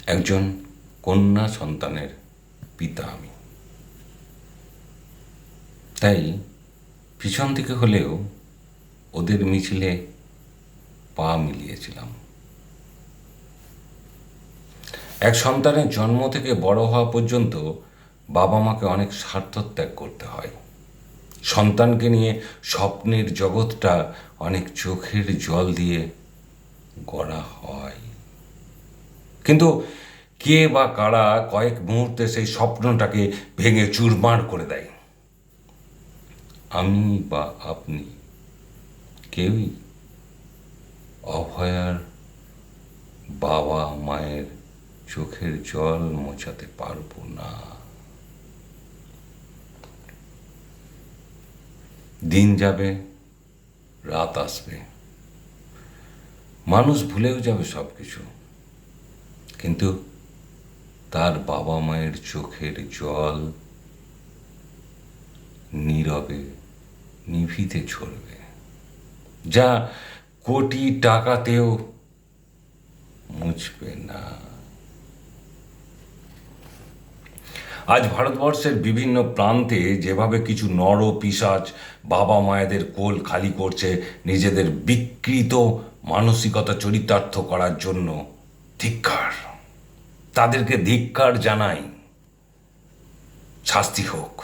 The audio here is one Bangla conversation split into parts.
একজন কন্যা সন্তানের পিতা আমি। তাই পিছন থেকে হলেও ওদের মিছিলে পা মিলিয়েছিলাম। এক সন্তানের জন্ম থেকে বড় হওয়া পর্যন্ত বাবা মাকে অনেক স্বার্থত্যাগ করতে হয়। সন্তানকে নিয়ে স্বপ্নের জগৎটা অনেক চোখের জল দিয়ে গড়া হয়। কিন্তু কে বা কারা কয়েক মুহূর্তে সেই স্বপ্নটাকে ভেঙে চুরমার করে দেয়। আমি বা আপনি কেউই অভয়ার বাবা মায়ের চোখের জল মোছাতে পারবো না। দিন যাবে, রাত আসবে, মানুষ ভুলেও যাবে সব কিছু, কিন্তু তার বাবা মায়ের চোখের জল নীরবে নিভিতে ঝরবে, যা কোটি টাকাতেও মুছবে না। আজ ভারতবর্ষের বিভিন্ন প্রান্তে যেভাবে কিছু নর পিশাচ বাবা মায়েদের কোল খালি করছে নিজেদের বিকৃত মানসিকতা চরিতার্থ করার জন্য, ধিক্কার, তাদেরকে ধিক্কার জানাই। শাস্তি হোক,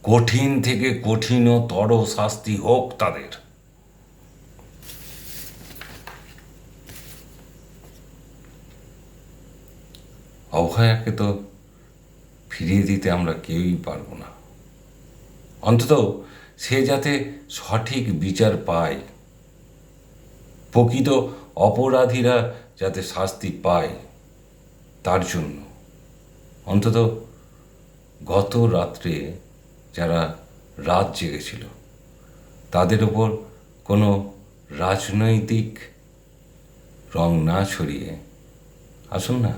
কঠিন থেকে কঠিনতর শাস্তি হোক তাদের। অভয়াকে তো ফিরিয়ে দিতে আমরা কেউই পারবো না। অন্তত সে যাতে সঠিক বিচার পায়, প্রকৃত অপরাধীরা যাতে শাস্তি পায়, তার জন্য অন্তত গত রাত্রে যারা রাত জেগেছিল তাদের ওপর কোনো রাজনৈতিক রং না ছড়িয়ে আসুন না,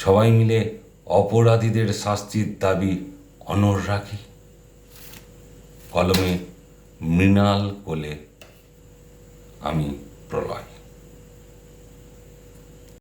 সবাই মিলে অপরাধীদের শাস্তির দাবি অনড় রাখি। কলমে মৃণাল কোলে আমি